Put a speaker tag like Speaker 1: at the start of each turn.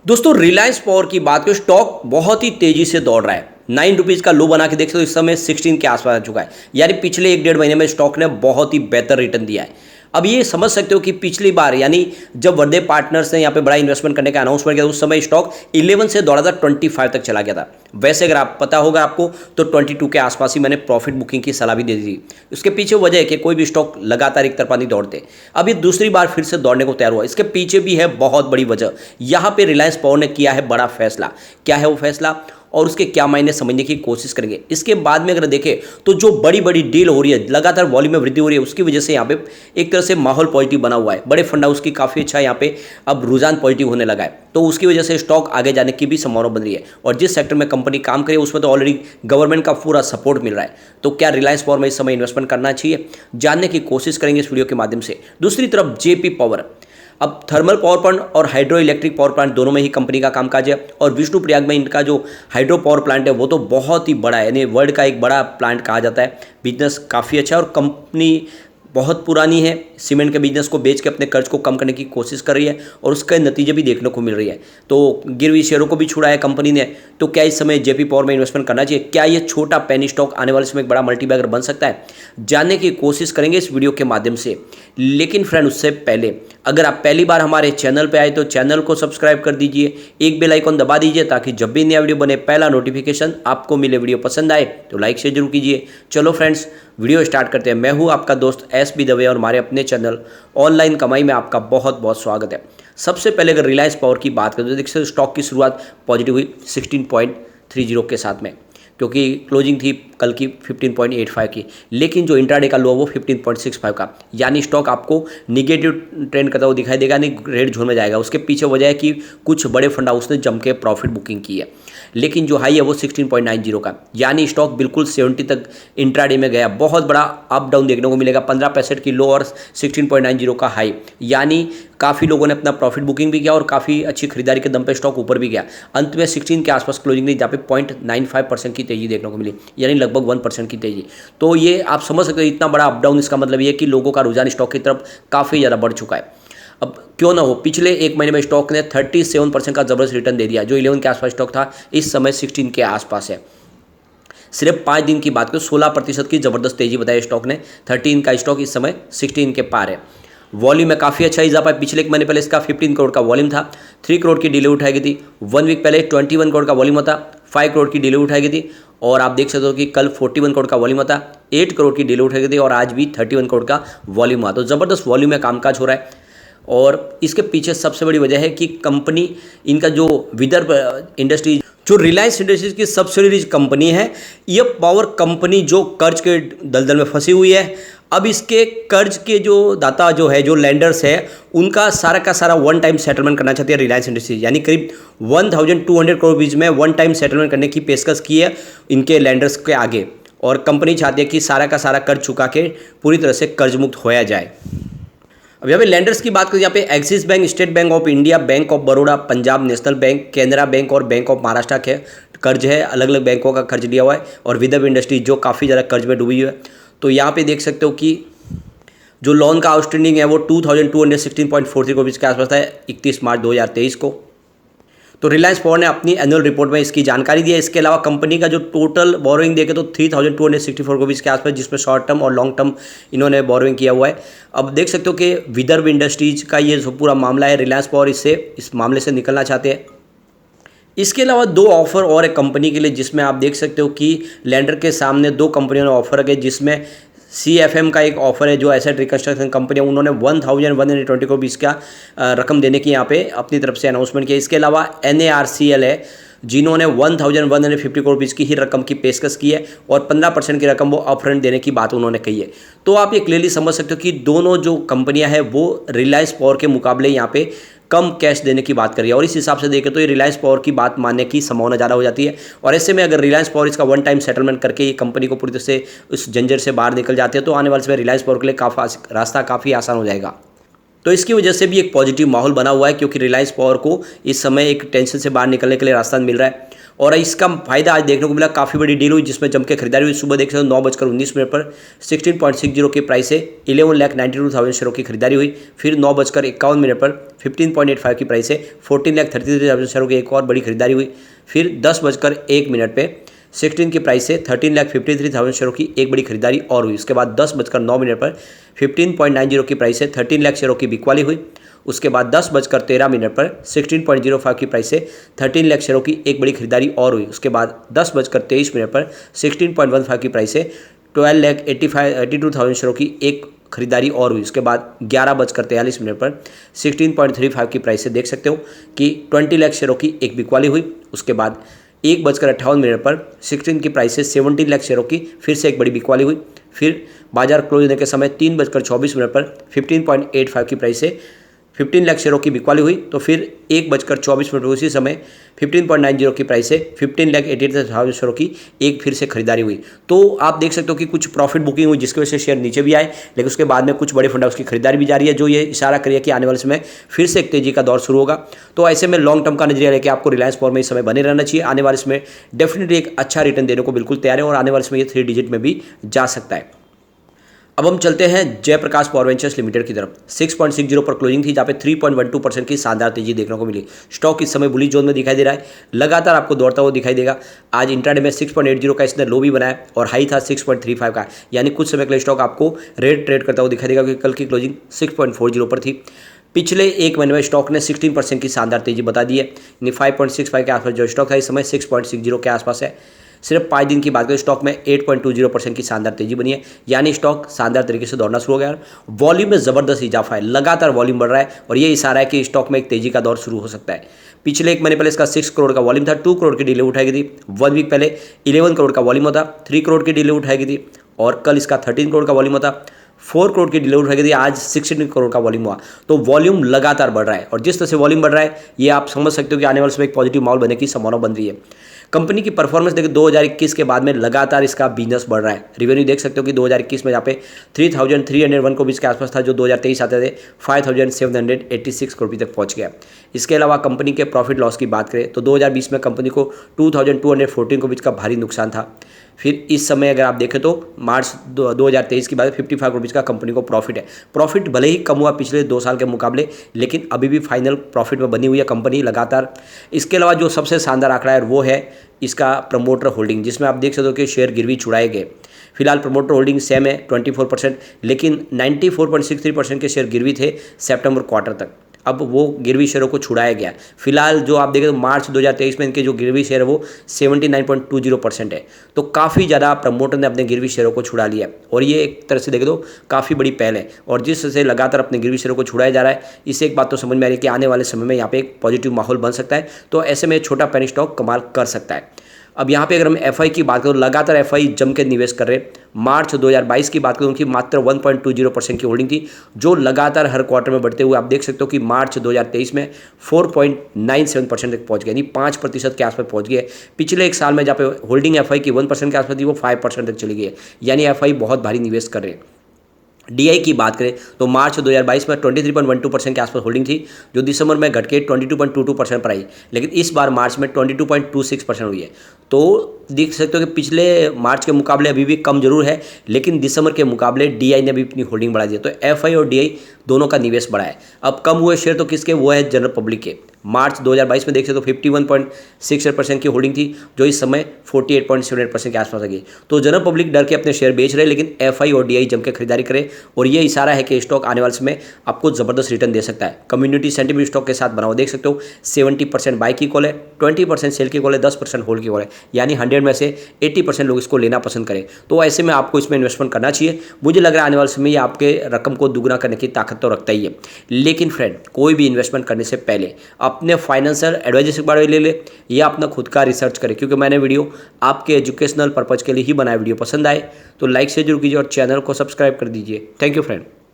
Speaker 1: दोस्तों रिलायंस पावर की बात करें, स्टॉक बहुत ही तेजी से दौड़ रहा है। 9 रुपीज़ का लो बना के देख सकते हो, इस समय 16 के आसपास आ चुका है। यानी पिछले 1 डेढ़ महीने में स्टॉक ने बहुत ही बेहतर रिटर्न दिया है। अब ये समझ सकते हो कि पिछली बार यानी जब वर्दे पार्टनर्स ने यहाँ पे बड़ा इन्वेस्टमेंट करने का अनाउंसमेंट किया, उस समय स्टॉक 11 से दौड़ा था, 25 तक चला गया था। वैसे अगर आप पता होगा आपको तो 22 के आसपास ही मैंने प्रॉफिट बुकिंग की सलाह भी दे दी थी। उसके पीछे वजह है कि कोई भी स्टॉक लगातार एक तरफा नहीं दौड़ते। अब ये दूसरी बार फिर से दौड़ने को तैयार हुआ, इसके पीछे भी है बहुत बड़ी वजह। यहाँ पे रिलायंस पावर ने किया है बड़ा फैसला। क्या है वो फैसला और उसके क्या मायने समझने की कोशिश करेंगे। इसके बाद में अगर देखें तो जो बड़ी बड़ी डील हो रही है, लगातार वॉल्यूम में वृद्धि हो रही है, उसकी वजह से यहाँ पे एक तरह से माहौल पॉजिटिव बना हुआ है। बड़े फंड हाउस की काफ़ी अच्छा यहाँ पे अब रुझान पॉजिटिव होने लगा है, तो उसकी वजह से स्टॉक आगे जाने की भी संभावना बन रही है। और जिस सेक्टर में कंपनी काम करे उसमें तो ऑलरेडी गवर्नमेंट का पूरा सपोर्ट मिल रहा है। तो क्या रिलायंस पावर में इस समय इन्वेस्टमेंट करना चाहिए, जानने की कोशिश करेंगे इस वीडियो के माध्यम से। दूसरी तरफ जेपी पावर, अब थर्मल पावर प्लांट और हाइड्रो इलेक्ट्रिक पावर प्लांट दोनों में ही कंपनी का कामकाज है। और विष्णुप्रयाग में इनका जो हाइड्रो पावर प्लांट है वो तो बहुत ही बड़ा है, यानी वर्ल्ड का एक बड़ा प्लांट कहा जाता है। बिजनेस काफ़ी अच्छा है और कंपनी बहुत पुरानी है, सीमेंट के बिजनेस को बेच के अपने कर्ज को कम करने की कोशिश कर रही है और उसके नतीजे भी देखने को मिल रही है। तो गिरवी शेयरों को भी छुड़ा है कंपनी ने। तो क्या इस समय जेपी पावर में इन्वेस्टमेंट करना चाहिए? क्या ये छोटा पेनी स्टॉक आने वाले समय एक बड़ा मल्टीबैगर बन सकता है? जानने की कोशिश करेंगे इस वीडियो के माध्यम से। लेकिन फ्रेंड उससे पहले अगर आप पहली बार हमारे चैनल पर आए तो चैनल को सब्सक्राइब कर दीजिए, एक बेल आइकॉन दबा दीजिए ताकि जब भी नया वीडियो बने पहला नोटिफिकेशन आपको मिले। वीडियो पसंद आए तो लाइक शेयर जरूर कीजिए। चलो फ्रेंड्स वीडियो स्टार्ट करते हैं। मैं हूं आपका दोस्त एस बी दवे और हमारे अपने चैनल ऑनलाइन कमाई में आपका बहुत बहुत स्वागत है। सबसे पहले अगर रिलायंस पावर की बात करें तो देखिए स्टॉक की शुरुआत पॉजिटिव हुई 16.30 के साथ में, क्योंकि क्लोजिंग थी कल की 15.85 की, लेकिन जो इंट्राडे का लो वो 15.65 का, यानी स्टॉक आपको निगेटिव ट्रेंड करता हुआ दिखाई देगा, नहीं रेड जोन में जाएगा। उसके पीछे वजह है कि कुछ बड़े फंड हाउस ने जम के प्रॉफिट बुकिंग की है, लेकिन जो हाई है वो 16.90 का, यानी स्टॉक बिल्कुल 70 तक इंट्राडे में गया। बहुत बड़ा अप डाउन देखने को मिलेगा, 15% की लो और 16.90 का हाई, यानी काफ़ी लोगों ने अपना प्रॉफिट बुकिंग भी किया और काफ़ी अच्छी खरीदारी के दम पे स्टॉक ऊपर भी गया। अंत में 16 के आसपास क्लोजिंग नहीं, जहाँ पे 0.95% की तेजी देखने को मिली, यानी लगभग 1% की तेजी। तो ये आप समझ सकते हो इतना बड़ा अप डाउन, इसका मतलब ये है कि लोगों का रुझान स्टॉक की तरफ काफ़ी ज़्यादा बढ़ चुका है। अब क्यों ना हो, पिछले एक महीने में स्टॉक ने 37% का जबरदस्त रिटर्न दे दिया। जो 11 के आसपास स्टॉक था इस समय 16 के आसपास है। सिर्फ 5 दिन की बात करें 16% की जबरदस्त तेजी बताई स्टॉक ने। 13 का स्टॉक इस समय 16 के पार है। वॉल्यूम में काफ़ी अच्छा इजाफा है। पिछले एक महीने पहले इसका 15 करोड़ का वॉल्यूम था, 3 करोड़ की डिले उठाई गई थी। 1 वीक पहले 21 करोड़ का वॉल्यूम था, 5 करोड़ की डिले उठाई गई थी। और आप देख सकते हो कि कल 41 करोड़ का वॉल्यूम था, 8 करोड़ की डिले उठाई गई थी और आज भी 31 करोड़ का वॉल्यूम हुआ। तो ज़बरदस्त वॉल्यूम में कामकाज हो रहा है। और इसके पीछे सबसे बड़ी वजह है कि कंपनी, इनका जो विदर्भ इंडस्ट्रीज, जो रिलायंस इंडस्ट्रीज की सब्सिडीज कंपनी है, ये पावर कंपनी जो कर्ज के दलदल में फंसी हुई है। अब इसके कर्ज के जो दाता जो है, जो लैंडर्स है, उनका सारा का सारा वन टाइम सेटलमेंट करना चाहती है रिलायंस इंडस्ट्रीज, यानी करीब 1200 करोड़ रुपीज़ में वन टाइम सेटलमेंट करने की पेशकश की है इनके लैंडर्स के आगे। और कंपनी चाहती है कि सारा का सारा कर्ज चुका के पूरी तरह से कर्ज मुक्त होया जाए। अब यहाँ पे लैंडर्स की बात करें, यहाँ पे axis bank, state bank of India, bank of Baroda, Punjab national bank, Canara bank और बैंक ऑफ महाराष्ट्र के कर्ज है। अलग अलग बैंकों का कर्ज लिया हुआ है और विदर्भ इंडस्ट्रीज जो काफ़ी ज़्यादा कर्ज में डूबी हुई है। तो यहाँ पे देख सकते हो कि जो लोन का आउटस्टैंडिंग है वो 2216.43 करोड़ के आसपास है 31 मार्च 2023 को। तो रिलायंस पावर ने अपनी एनुअल रिपोर्ट में इसकी जानकारी दी है। इसके अलावा कंपनी का जो टोटल बोरोइंग देखे तो 3264 करोड़ के आसपास, जिसमें शॉर्ट टर्म और लॉन्ग टर्म इन्होंने बोरोइंग किया हुआ है। अब देख सकते हो कि विदर्भ इंडस्ट्रीज का ये जो पूरा मामला है, रिलायंस पावर इस मामले से निकलना चाहते हैं। इसके अलावा 2 ऑफर और एक कंपनी के लिए, जिसमें आप देख सकते हो कि लैंडर के सामने 2 कंपनियों ने ऑफर रखे, जिसमें CFM का एक ऑफर है जो एसेट रिकंस्ट्रक्शन कंपनी है, उन्होंने 1120 करोड़ का रकम देने की यहाँ पे अपनी तरफ से अनाउंसमेंट किया। इसके अलावा NARCL है जिन्होंने 1150 करोड़ की ही रकम की पेशकश की है और 15% की रकम वो अपफ्रंट देने की बात उन्होंने कही है। तो आप ये क्लियरली समझ सकते हो कि दोनों जो कंपनियां हैं वो रिलायंस पावर के मुकाबले यहाँ पे कम कैश देने की बात करिए, और इस हिसाब से देखें तो ये रिलायंस पावर की बात मानने की संभावना ज़्यादा हो जाती है। और ऐसे में अगर रिलायंस पावर इसका वन टाइम सेटलमेंट करके ये कंपनी को पूरी तरह से उस जंजर से बाहर निकल जाते हैं तो आने वाले समय रिलायंस पावर के लिए रास्ता काफ़ी आसान हो जाएगा। तो इसकी वजह से भी एक पॉजिटिव माहौल बना हुआ है, क्योंकि रिलायंस पावर को इस समय एक टेंशन से बाहर निकलने के लिए रास्ता मिल रहा है। और इसका फायदा आज देखने को मिला, काफ़ी बड़ी डील हुई जिसमें जम के खरीदारी हुई। सुबह देख सकते हो 9:19 पर 16.60 की प्राइस से 11,92,000 शेयरों की खरीदारी हुई। फिर 9:51 पर 15.85 की प्राइस से 14,33,000 शेयरों की एक और बड़ी खरीदारी हुई। फिर 10:01 पे 16 की प्राइस से 13,53,000 शेयरों की एक बड़ी खरीदारी और हुई। उसके बाद 10:09 पर 15.90 की प्राइस से 13 लाख शेयरों की बिकवाली हुई। उसके बाद 10:13 पर 16.05 की प्राइस से 13 लाख शेयरों की एक बड़ी खरीदारी और हुई। उसके बाद 10:23 पर 16.15 की प्राइस से 12,82,000 शेयरों की एक खरीदारी और हुई। उसके बाद 11:43 पर 16.35 की प्राइस से देख सकते हो कि 20 लाख शेयरों की एक बिकवाली हुई। उसके बाद 1:58 पर 16 की प्राइस से 17 लाख शेयरों की फिर से एक बड़ी बिकवाली हुई। फिर बाजार क्लोज होने के समय 3:24 पर 15.85 की प्राइस से 15 लाख शेयरों की बिकवाली हुई। तो फिर 1:24 उसी समय 15.90 की प्राइस से 15,88,000 शेयरों की एक फिर से खरीदारी हुई। तो आप देख सकते हो कि कुछ प्रॉफिट बुकिंग हुई जिसकी वजह से शेयर नीचे भी आए, लेकिन उसके बाद में कुछ बड़े फंड हाउस की खरीदारी भी जारी है, जो ये इशारा करिए कि आने वाले समय फिर से एक तेजी का दौर शुरू होगा। तो ऐसे में लॉन्ग टर्म का नजरिया लेके आपको रिलायंस पावर में इस समय बने रहना चाहिए। आने वाले समय डेफिनेटली एक अच्छा रिटर्न देने को बिल्कुल तैयार है और आने वाले समय ये 3 डिजिट में भी जा सकता है। अब हम चलते हैं जयप्रकाश पावर वेंचर्स लिमिटेड की तरफ। 6.60 पर क्लोजिंग थी, जहाँ पे 3.12% की शानदार तेजी देखने को मिली। स्टॉक इस समय बुलिश जोन में दिखाई दे रहा है, लगातार आपको दौड़ता हुआ दिखाई देगा। आज इंट्राडे में 6.80 का इसने लो भी बनाया और हाई था 6.35 का, यानी कुछ समय के लिए स्टॉक आपको रेड ट्रेड करता हुआ दिखाई देगा, क्योंकि कल की क्लोजिंग 6.40 पर थी। पिछले एक महीने में स्टॉक ने 16% की शानदार तेजी बता दी है, यानी 5.65 के आसपास जो स्टॉक था इस समय 6.60 के आसपास है। सिर्फ 5 दिन की बात करें स्टॉक में 8.20% की शानदार तेजी बनी है, यानी स्टॉक शानदार तरीके से दौड़ना शुरू हो गया। वॉल्यूम में ज़बरदस्त इजाफा है, लगातार वॉल्यूम बढ़ रहा है और ये इशारा है कि स्टॉक में एक तेजी का दौर शुरू हो सकता है। पिछले एक महीने पहले इसका 6 करोड़ का वॉल्यूम था, 2 करोड़ की डीले उठाई गई थी। 1 वीक पहले 11 करोड़ का वॉल्यूम होता, 3 करोड़ की डीले उठाई गई थी और कल इसका 13 करोड़ का वॉल्यूम होता, 4 करोड़ की डीले उठाई गई थी, आज 16 करोड़ का वॉल्यूम हुआ। तो वॉल्यूम लगातार बढ़ रहा है और जिस तरह से वॉल्यूम बढ़ रहा है ये आप समझ सकते हो कि आने वाले समय एक पॉजिटिव माहौल बनने की संभावना बन रही है। कंपनी की परफॉर्मेंस देखिए 2021 के बाद में लगातार इसका बिजनेस बढ़ रहा है। रिवेन्यू देख सकते हो कि 2021 में यहाँ पे 3,301 करोड़ के आसपास था, जो 2023 आते थे 5,786 करोड़ तक पहुँच गया। इसके अलावा कंपनी के प्रॉफिट लॉस की बात करें तो 2020 में कंपनी को 2,214 करोड़ का भारी नुकसान था। फिर इस समय अगर आप देखें तो मार्च 2023 की बात 55 करोड़ का कंपनी को प्रॉफिट है। प्रॉफिट भले ही कम हुआ पिछले 2 साल के मुकाबले, लेकिन अभी भी फाइनल प्रॉफिट में बनी हुई है कंपनी लगातार। इसके अलावा जो सबसे शानदार आंकड़ा है वो है इसका प्रमोटर होल्डिंग, जिसमें आप देख सकते हो कि शेयर गिरवी छुड़ाए गए। फिलहाल प्रमोटर होल्डिंग सेम है 24%, लेकिन 94.63% के शेयर गिरवी थे सितंबर क्वार्टर तक। अब वो गिरवी शेयरों को छुड़ाया गया। फिलहाल जो आप देखें तो मार्च 2023 में इनके जो गिरवी शेयर है वो 79.20% है। तो काफ़ी ज़्यादा प्रमोटर ने अपने गिरवी शेयरों को छुड़ा लिया और ये एक तरह से देखें तो काफ़ी बड़ी पहल है। और जिस तरह से लगातार अपने गिरवी शेयरों को छुड़ाया जा रहा है, इससे एक बात तो समझ में आ रही है कि आने वाले समय में यहाँ पे एक पॉजिटिव माहौल बन सकता है। तो ऐसे में छोटा पेनी स्टॉक कमाल कर सकता है। अब यहाँ पे अगर हम एफआई की बात करें, लगातार एफआई जम के निवेश कर रहे हैं। मार्च 2022 की बात करें उनकी मात्र 1.20% की होल्डिंग थी, जो लगातार हर क्वार्टर में बढ़ते हुए आप देख सकते हो कि मार्च 2023 में 4.97% तक पहुँच गए, यानी 5% के आसपास पहुँच गए। पिछले एक साल में जहाँ पे होल्डिंग एफआई की 1% के आसपास थी वो 5% तक चली गई है, यानी एफआई बहुत भारी निवेश कर रहे हैं। डीआई की बात करें तो मार्च 2022 में 23.12% के आसपास होल्डिंग थी, जो दिसंबर में घट के 22.22% पर आई, लेकिन इस बार मार्च में 22.26% हुई है। तो देख सकते हो कि पिछले मार्च के मुकाबले अभी भी कम जरूर है, लेकिन दिसंबर के मुकाबले डीआई ने भी अपनी होल्डिंग बढ़ा दी है। तो एफआई और डीआई दोनों का निवेश बढ़ा है। अब कम हुए शेयर तो किसके, वो है जनरल पब्लिक के। मार्च 2022 में देखते तो 51.68% की होल्डिंग थी, जो इस समय 48.78% के आसपास आ गई। तो जनरल पब्लिक डर के अपने शेयर बेच रहे हैं, लेकिन एफआई और डीआई जम के खरीदारी करें और ये इशारा है कि स्टॉक आने वाले समय आपको जबरदस्त रिटर्न दे सकता है। कम्युनिटी सेंटिमेंट स्टॉक के साथ बनाओ, देख सकते हो 70% बाई की कॉल है, 20% सेल की कॉल है, 10% होल्ड की कॉल है, यानी 100 में से 80% लोग इसको लेना पसंद करें। तो ऐसे में आपको इसमें इन्वेस्टमेंट करना चाहिए। मुझे लग रहा है आने वाले समय ये आपके रकम को दुगना करने की ताकत तो रखता ही है। लेकिन फ्रेंड, कोई भी इन्वेस्टमेंट करने से पहले अपने फाइनेंशियल एडवाइजर से बारे में ले ले या अपना खुद का रिसर्च करें, क्योंकि मैंने वीडियो आपके एजुकेशनल पर्पज़ के लिए ही बनाया। वीडियो पसंद आए तो लाइक से जरूर कीजिए और चैनल को सब्सक्राइब कर दीजिए। Thank you friend.